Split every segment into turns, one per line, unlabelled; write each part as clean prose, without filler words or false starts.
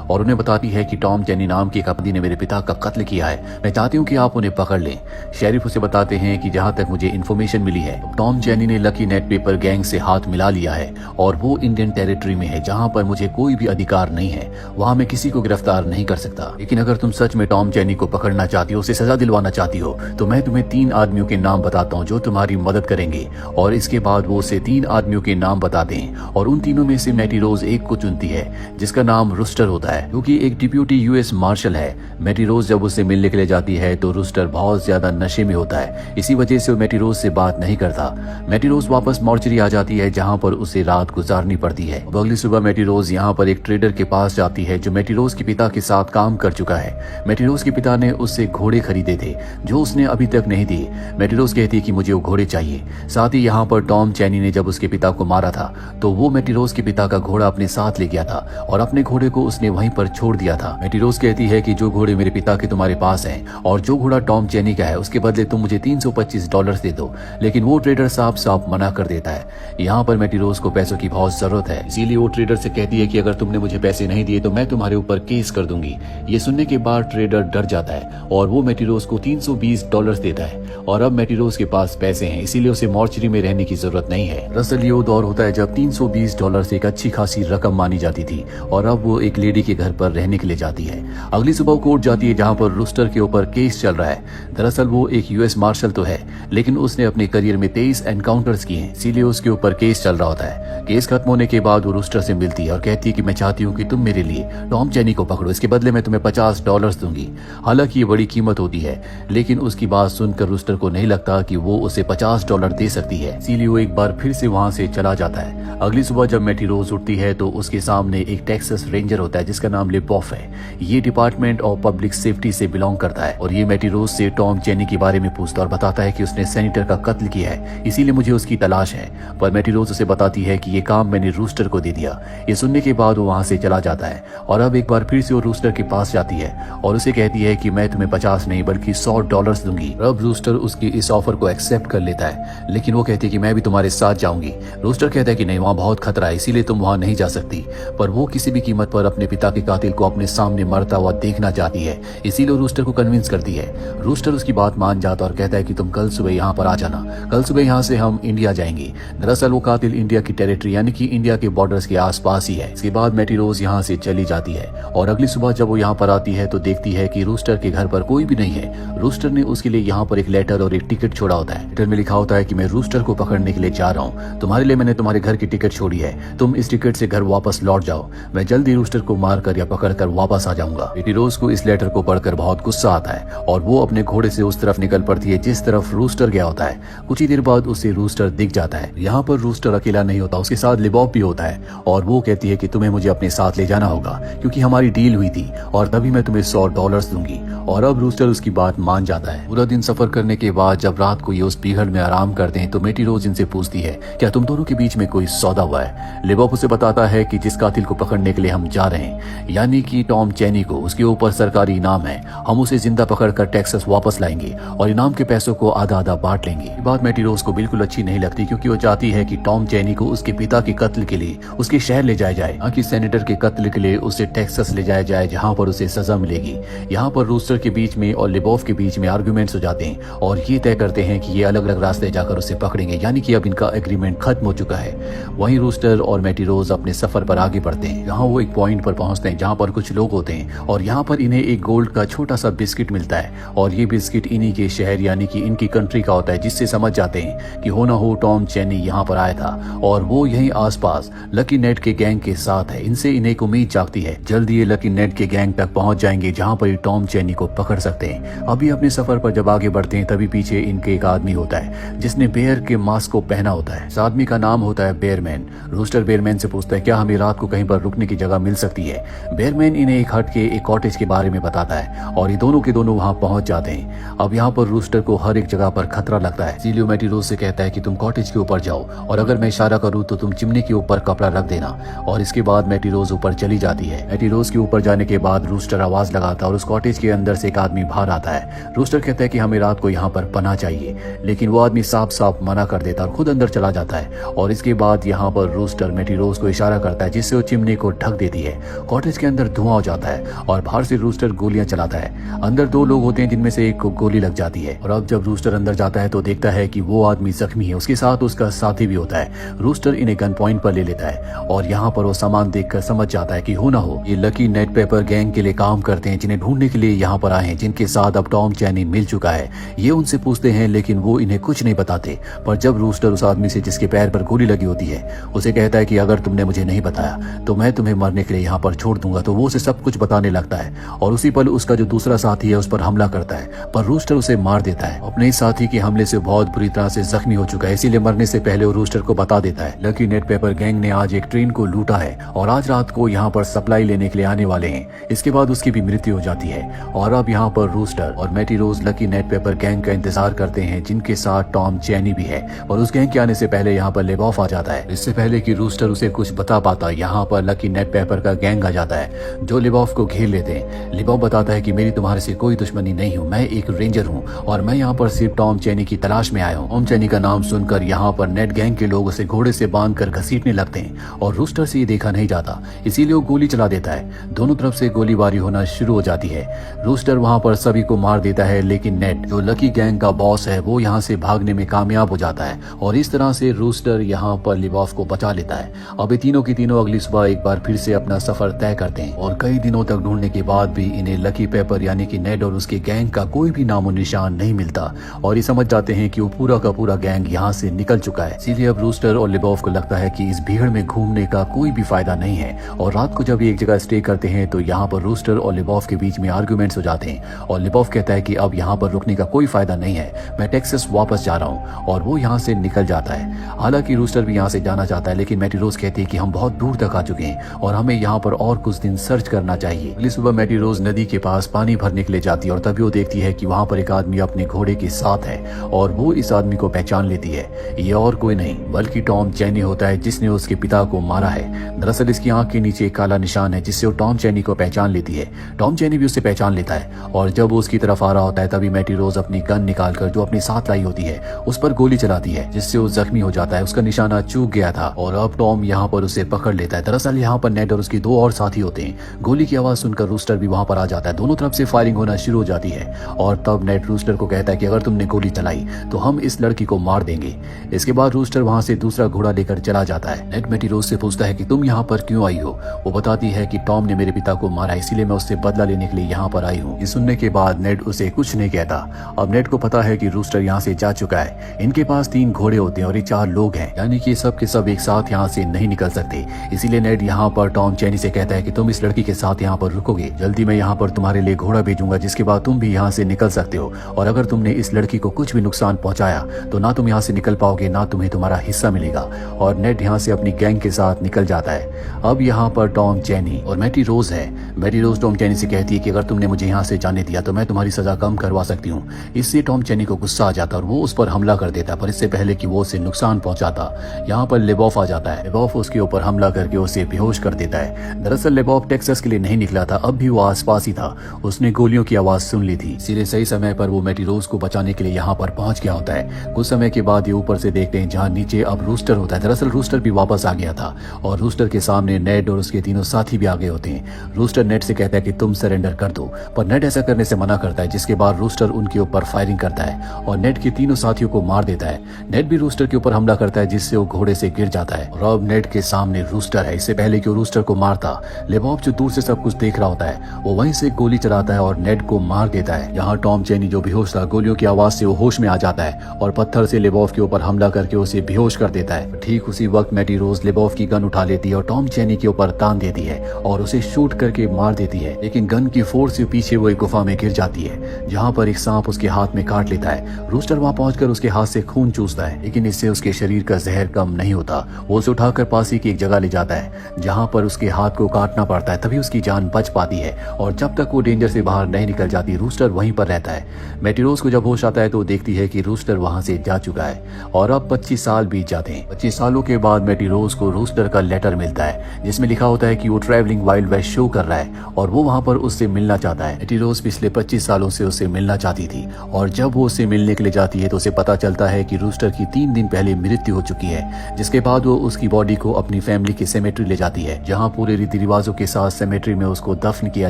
और उन्हें बताती है कि टॉम चैनी नाम के एक अपराधी ने मेरे पिता का कत्ल किया है, मैं चाहती हूँ कि आप उन्हें पकड़ लें। शेरिफ उसे बताते हैं कि जहाँ तक मुझे इन्फॉर्मेशन मिली है, टॉम चैनी ने लकी नेट पेपर गैंग से हाथ मिला लिया है और वो इंडियन टेरिटरी में है जहाँ पर मुझे कोई भी अधिकार नहीं है, वहाँ मैं किसी को गिरफ्तार नहीं कर सकता। लेकिन अगर तुम सच में टॉम चैनी को पकड़ना चाहती हो, उसे सजा दिलवाना चाहती हो, तो मैं तुम्हें 3 आदमियों के नाम बताता हूँ जो तुम्हारी मदद करेंगे। और इसके बाद वो उसे 3 आदमियों के नाम बता दें और उन तीनों में से मैटी रोज एक को चुनती है जिसका नाम रूस्टर होता है, क्योंकि एक डिप्यूटी यूएस मार्शल है। मैटी रोज जब उससे मिलने के लिए जाती है तो रूस्टर बहुत ज्यादा नशे में होता है, इसी वजह से वो मैटी रोज से बात नहीं करता। मैटी रोज वापस मॉर्चरी आ जाती है जहाँ पर उसे रात गुजारनी पड़ती है। अगली सुबह मैटी रोज यहाँ पर एक ट्रेडर के पास जाती है जो मैटी रोज के पिता के साथ काम कर चुका है। मैटी रोज के पिता ने उससे घोड़े खरीदे थे जो उसने अभी तक नहीं दिए। मैटी रोज कहती है कि मुझे वो घोड़े चाहिए। साथ ही यहाँ पर टॉम चैनी ने जब उसके पिता को मारा था तो वो मैटी रोज के पिता का घोड़ा अपने साथ ले गया था और अपने घोड़े को उसने वहीं पर छोड़ दिया था। मैटी रोज कहती है कि जो घोड़े मेरे पिता के तुम्हारे पास हैं और जो घोड़ा टॉम चैनी का है उसके बदले तुम मुझे $325 दे दो। लेकिन वो ट्रेडर साफ मना कर देता है। यहाँ पर मैटी रोज को पैसों की बहुत जरूरत है, इसीलिए वो ट्रेडर से कहती है कि अगर तुमने मुझे पैसे नहीं दिए तो मैं तुम्हारे ऊपर केस कर दूंगी। ये सुनने के बाद ट्रेडर डर जाता है और वो मैटी रोज को $320 देता है और अब मैटी रोज के पास पैसे हैं, इसीलिए उसे मॉर्चरी में रहने की जरूरत नहीं है। दरअसल ये वो दौर होता है जब $320 से एक अच्छी खासी रकम मानी जाती थी और अब वो एक लेडी के घर पर रहने के लिए जाती है। अगली सुबह कोर्ट जाती है जहाँ पर रूस्टर के ऊपर केस चल रहा है। दरअसल वो एक यूएस मार्शल तो है लेकिन उसने अपने करियर में 23 एनकाउंटर्स किए हैं, इसीलिए उसके ऊपर केस चल रहा होता है। केस खत्म होने के बाद वो रूस्टर से मिलती है और कहती है कि मैं चाहती हूँ कि तुम मेरे लिए टॉम चैनी को पकड़ो, इसके बदले मैं तुम्हें $50 दूंगी। हालांकि ये बड़ी कीमत होती है, लेकिन उसकी बात सुनकर रूस्टर को नहीं लगता कि वो उसे $50 दे सकती है, इसीलिए वो एक बार फिर से वहां से चला जाता है। अगली सुबह जब मैटी रोज उठती है तो उसके सामने एक टेक्सास रेंजर होता है जिसका नाम लिबॉफ है। ये डिपार्टमेंट ऑफ पब्लिक सेफ्टी से बिलोंग करता है और ये मैटी रोज से टॉम चैनी के बारे में पूछता और बताता है कि उसने सेनेटर का कत्ल किया है, इसीलिए मुझे उसकी तलाश है। पर मैटी रोज उसे बताती है कि ये काम मैंने रूस्टर को दे दिया। ये सुनने के बाद वो वहां से चला जाता है और अब एक बार फिर से वो रूस्टर के पास जाती है और उसे कहती है कि मैं तुम्हें 50 नहीं बल्कि $100 दूंगी। अब रूस्टर उसकी इस ऑफर को एक्सेप्ट कर लेता है, लेकिन वो कहती है कि मैं भी तुम्हारे साथ जाऊंगी। रूस्टर कहता है कि नहीं, वहाँ बहुत खतरा है, इसीलिए तुम वहाँ नहीं जा सकती। पर वो किसी भी कीमत पर अपने पिता के कातिल को अपने सामने मरता हुआ देखना चाहती है, इसीलिए रूस्टर को कन्विंस करती है। रूस्टर उसकी बात मान जाता और कहता है कि तुम कल सुबह यहाँ पर आ जाना, कल सुबह यहाँ से हम इंडिया जाएंगे। दरअसल वो कातिल इंडिया की टेरिटरी यानी कि इंडिया के बॉर्डर्स के आसपास ही है। इसके बाद मैटी रोज यहाँ से चली जाती है और अगली सुबह जब वो यहाँ पर आती है तो देखती है कि रूस्टर के घर पर कोई भी नहीं है। रूस्टर ने उसके लिए यहाँ पर एक लेटर और एक टिकट छोड़ा होता है। लेटर में लिखा होता है कि मैं रूस्टर को पकड़ने के लिए जा रहा हूँ, तुम्हारे लिए मैंने तुम्हारे घर की टिकट छोड़ी है, तुम इस टिकट से घर वापस लौट जाओ, मैं जल्दी रूस्टर को मारकर या पकड़कर वापस आ जाऊंगा। मैटी रोज को इस लेटर को पढ़कर बहुत गुस्सा आता है और वो अपने घोड़े से उस तरफ निकल पड़ती है जिस तरफ रूस्टर गया होता है। कुछ ही देर बाद उसे रूस्टर दिख जाता है। यहाँ पर रूस्टर अकेला नहीं होता, उसके साथ लिबॉफ भी होता है और वो कहती है कि तुम्हें मुझे अपने साथ ले जाना होगा क्योंकि हमारी डील हुई थी और तभी मैं तुम्हें $100 दूंगी। और अब रूस्टर उसकी बात मान जाता है। पूरा दिन सफर करने के बाद जब रात को ये उस पीहड़ में आराम करते हैं तो मैटी रोज इनसे पूछती है क्या तुम दोनों के बीच में कोई सौदा हुआ है। लिबॉफ उसे बताता है कि जिस कातिल को पकड़ने के लिए हम जा रहे हैं यानी कि टॉम चैनी को, उसके ऊपर सरकारी इनाम है, हम उसे जिंदा पकड़कर टेक्सास वापस लाएंगे और इनाम के पैसों को आधा आधा बांट लेंगे। ये बात मैटी रोज को बिल्कुल अच्छी नहीं लगती क्योंकि वो चाहती है कि टॉम चैनी को उसके पिता के कत्ल के लिए उसके शहर ले जाया जाए, ना कि सेनेटर के कत्ल के लिए उसे टेक्सास ले जाया जाए जहाँ पर उसे सजा मिलेगी। यहाँ पर रूस्टर के बीच में और लिबॉफ के बीच में आर्गुमेंट्स हो जाते हैं और ये तय करते हैं कि ये अलग अलग रास्ते जाकर उसे पकड़ेंगे, यानी कि अब इनका एग्रीमेंट खत्म हो चुका है। वहीं रूस्टर और मैटी रोज अपने सफर पर आगे बढ़ते हैं। यहाँ वो एक पॉइंट पर पहुंचते हैं जहाँ पर कुछ लोग होते हैं और यहाँ पर इन्हें एक गोल्ड का छोटा सा बिस्किट मिलता है और ये बिस्किट इन्हीं के शहर यानी कि इनकी कंट्री का होता है, जिससे समझ जाते हैं कि हो ना हो टॉम चैनी यहाँ पर आया था और वो यहीं आसपास लकी नेट के गैंग के साथ है। इनसे इन्हें एक उम्मीद जागती है जल्दी ये लकी नेट के गैंग तक पहुंच जाएंगे जहाँ पर टॉम चैनी को पकड़ सकते हैं। अभी अपने सफर पर जब आगे बढ़ते हैं तभी पीछे इनके एक आदमी होता है जिसने बेयर के मास्क को पहना होता है। इस आदमी का नाम होता है बेयरमैन। रूस्टर बेयरमैन से पूछता है क्या हमें रात को कहीं पर रुकने की जगह मिल सकती है। बेयरमैन इन्हें एक हट के एक कॉटेज के बारे में बताता है और ये दोनों के दोनों वहां पहुंच जाते हैं। अब यहाँ पर रूस्टर को हर एक जगह पर खतरा लगता है, इसीलिए मैटी रोज से कहता है कि तुम कॉटेज के ऊपर जाओ और अगर मैं इशारा करूँ तो तुम चिमनी के ऊपर कपड़ा रख देना। और इसके बाद मैटी रोज ऊपर चली जाती है। मैटी रोज के ऊपर जाने के बाद रूस्टर आवाज लगाता है और उस कॉटेज के अंदर से एक आदमी बाहर आता है। रूस्टर कहता है कि हमें रात को यहाँ पर पनाह चाहिए, लेकिन वो आदमी साफ साफ मना कर देता और खुद अंदर चला जाता है। और इसके बाद यहाँ पर रूस्टर मैटी रोज को इशारा करता है जिससे वो चिमनी को ढक देती है। कॉटेज के अंदर धुआं हो जाता है और बाहर से रूस्टर गोलियां चलाता है। अंदर 2 लोग होते हैं जिनमें से एक को गोली लग जाती है और अब जब रूस्टर अंदर जाता है तो देखता है कि वो आदमी जख्मी है, उसके साथ उसका साथी भी होता है। रूस्टर इन्हें गन पॉइंट पर ले लेता है और यहाँ पर वो सामान देखकर समझ जाता है कि हो ना हो ये लकी नेट पेपर गैंग के लिए काम करते हैं, जिन्हें ढूंढने के लिए यहाँ पर आए हैं, जिनके साथ अब टॉम चैनी मिल चुका है। ये उनसे पूछते हैं लेकिन वो इन्हें कुछ नहीं बताते। पर जब रूस्टर उस आदमी से जिसके पैर पर गोली लगी होती है उसे कहता है कि अगर तुमने मुझे नहीं बताया तो मैं तुम्हें मरने के लिए यहाँ पर छोड़ दूंगा, तो वो उसे सब कुछ बताने लगता है और उसी पल उसका जो दूसरा साथी है उस पर हमला करता है, पर रूस्टर उसे मार देता है। अपने साथी के हमले से बहुत बुरी तरह से जख्मी हो चुका है, इसीलिए मरने से पहले वो रूस्टर को बता देता है लकी नेट पेपर गैंग ने आज एक ट्रेन को लूटा है और आज रात को यहाँ पर सप्लाई लेने के लिए आने वाले हैं। इसके बाद उसकी भी मृत्यु हो जाती है और अब यहाँ पर रूस्टर और मैटी रोज लकी नेट पेपर गैंग का इंतजार करते हैं, जिनके साथ टॉम चैनी भी है। और उस गैंग के आने से पहले यहाँ पर लेबॉफ आ जाता है। इससे पहले कि रूस्टर उसे कुछ बता पाता यहाँ पर लकी नेट पेपर का गैंग आ जाता है जो लेबॉफ को घेर लेते हैं। लेबॉफ बताता है कि मेरी तुम्हारे से कोई दुश्मनी नहीं हूँ, मैं एक रेंजर हूँ और मैं यहाँ पर सिर्फ टॉम चैनी की तलाश में आया हूँ। टॉम चैनी का नाम सुनकर यहाँ पर नेट गैंग के लोग उसे घोड़े से बांधकर घसीटने लगते हैं और रूस्टर से ये देखा नहीं जाता, इसीलिए वो गोली चला देता है। दोनों तरफ से गोलीबारी होना शुरू हो जाती है। रूस्टर वहाँ पर सभी को मार देता है, लेकिन नेट जो लकी गैंग का बॉस है वो यहाँ से भागने में कामयाब हो जाता है और इस तरह से रूस्टर यहाँ पर लिबॉफ को बचा लेता है। अब ये तीनों की तीनों अगली सुबह एक बार फिर से अपना सफर तय करते हैं और कई दिनों तक ढूंढने के बाद भी इन्हें लकी पेपर यानी कि नेट और उसके गैंग का कोई भी नामो निशान नहीं मिलता और ये समझ जाते हैं कि वो पूरा का पूरा गैंग यहाँ से निकल चुका है। इसीलिए अब रूस्टर और लिबॉफ को लगता है कि इस भीड़ में घूमने का कोई भी फायदा नहीं है और रात को जब ये एक जगह स्टे करते हैं तो यहाँ पर रूस्टर और लिबॉफ के बीच में आर्गुमेंट्स हो जाते हैं और लिबॉफ कहता है कि अब यहाँ पर रुकने का कोई फायदा नहीं है, मैं टेक्सास वापस जा रहा हूँ और वो यहाँ से निकल जाता है। हालांकि रूस्टर भी यहाँ से जाना चाहता है, लेकिन मैटी रोज कहती है कि हम बहुत दूर तक आ चुके हैं और हमें यहाँ पर और कुछ दिन सर्च करना चाहिए। अगली सुबह मैटी रोज नदी के पास पानी भरने के लिए जाती है और तभी वो देखती है कि वहाँ पर एक आदमी अपने घोड़े के साथ है और वो इस आदमी को पहचान लेती है। ये और कोई नहीं बल्कि टॉम चैनी होता है जिसने उसके पिता को मारा है। दरअसल इसकी आंख के नीचे एक काला निशान है जिससे वो टॉम चैनी को पहचान लेती है। टॉम चैनी भी उसे पहचान लेता है और जब वो उसकी तरफ आ रहा होता है तभी मैटी रोज अपनी गन निकालकर जो अपने साथ लाई होती है उस पर गोली चलाती है, जिससे वो जख्मी हो जाता है। उसका निशाना चूक गया था और अब टॉम यहाँ पर उसे पकड़ लेता है। दरअसल यहाँ पर नेट और उसके 2 और साथी होते हैं। गोली की आवाज सुनकर रूस्टर भी वहाँ पर आ जाता है। दोनों तरफ से फायरिंग होना शुरू हो जाती है और तब नेट रूस्टर को कहता है कि अगर तुमने गोली चलाई तो हम इस लड़की को मार देंगे। इसके बाद रूस्टर वहाँ से दूसरा घोड़ा लेकर चला जाता है। नेट मैटी रोज से पूछता है कि तुम यहाँ पर क्यों आई हो। वो बताती है कि टॉम ने मेरे पिता को मारा, इसीलिए मैं उससे बदला लेने के लिए यहाँ पर आई हूँ। ये सुनने के बाद नेट उसे कुछ नहीं कहता। अब नेट को पता है कि रूस्टर यहाँ से जा चुका है। इनके पास 3 घोड़े होते हैं और ये 4 लोग हैं, यानी कि सब के सब एक साथ यहाँ से नहीं निकल सकते। इसीलिए नेट यहाँ पर टॉम चैनी से कहता है कि तुम इस लड़की के साथ यहाँ पर रुकोगे, जल्दी मैं यहाँ पर तुम्हारे लिए घोड़ा भेजूंगा, जिसके बाद तुम भी यहाँ से निकल सकते हो और अगर तुमने इस लड़की को कुछ भी नुकसान पहुंचाया तो ना तुम यहाँ से निकल पाओगे ना तुम्हें तुम्हारा हिस्सा मिलेगा। और नेट यहाँ से अपनी गैंग के साथ निकल जाता है। अब यहाँ पर टॉम चैनी और मैटी रोज है। मैटी रोज टॉम चैनी से कहती है कि अगर तुमने मुझे यहाँ से जाने दिया तो मैं तुम्हारी सजा कम करवा सकती हूँ। इससे टॉम चैनी को गुस्सा आ जाता और वो उस पर हमला कर देता, पर इससे पहले कि वो उसे नुकसान पहुंचाता यहाँ पर लेबॉफ आ जाता है। लेबॉफ उसके ऊपर हमला करके उसे बेहोश कर देता है। दरअसल लेबॉफ टेक्सास के लिए नहीं निकला था, अब भी वो आसपास ही था। उसने गोलियों की आवाज सुन ली थी, इसीलिए सही समय पर वो मैटी रोज को बचाने के लिए यहाँ पर पहुंच गया होता है। कुछ समय के बाद ये ऊपर से देखते हैं जहाँ नीचे अब रूस्टर होता है। दरअसल रूस्टर भी वापस आ गया था और रूस्टर के सामने नेट और उसके तीनों साथी भी आ गए होते हैं। रूस्टर नेट से कहता है कि तुम सरेंडर कर दो, पर नेट ऐसा करने से मना करता है, जिसके बाद रूस्टर उनके ऊपर फायरिंग करता है और नेट के तीनों साथियों को मार देता है। नेट भी रूस्टर के ऊपर हमला करता है, जिससे वो घोड़े से गिर जाता है और अब नेट के सामने रूस्टर है। इससे पहले कि वो रूस्टर को मारता, लेबॉफ जो दूर से सब कुछ देख रहा होता है वो वहीं से गोली चलाता है और नेट को मार देता है। यहाँ टॉम चैनी जो बेहोश था, गोलियों की आवाज से वो होश में आ जाता है और पत्थर से लेबॉफ के ऊपर हमला करके उसे बेहोश कर देता है। ठीक उसी वक्त मैटी रोज लेबॉफ की गन उठा लेती है और टॉम चैनी के ऊपर तान देती है और उसे शूट करके मार देती है, लेकिन गन की फोर्स से पीछे वो एक गुफा में गिर जाती है, जहाँ पर एक सांप उसके हाथ में काट लेता है। रूस्टर वहाँ पहुंचकर उसके हाथ से खून चूसता है, लेकिन इससे उसके शरीर का जहर कम नहीं होता। वो उसे उठाकर पास ही की एक जगह ले जाता है, जहाँ पर उसके हाथ को काटना पड़ता है, तभी उसकी जान बच पाती है और जब तक वो डेंजर से बाहर नहीं निकल जाती रूस्टर वहीं पर रहता है। मैटी रोज को जब होश आता है तो देखती है कि रूस्टर वहां से जा चुका है और अब 25 साल बीत जाते हैं। 25 सालों के बाद मैटी रोज को रूस्टर का लेटर मिलता है, जिसमें लिखा होता है कि वो ट्रैवलिंग वाइल्ड वेस्ट शो कर रहा है और वो वहां पर उससे मिलना चाहता है। मैटी रोज पिछले 25 सालों से उससे मिलना चाहती थी और जब वो उससे मिलने के लिए जाती है तो उसे पता चलता है कि रूस्टर की 3 दिन पहले मृत्यु हो चुकी है, जिसके बाद वो उसकी बॉडी को अपनी फैमिली के सेमेट्री ले जाती है, जहाँ पूरे रीति रिवाजों के साथ सेमेट्री में उसको दफन किया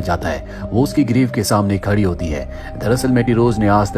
जाता है। वो उसकी ग्रेव के सामने खड़ी होती है। दरअसल मैटी रोज ने आज तक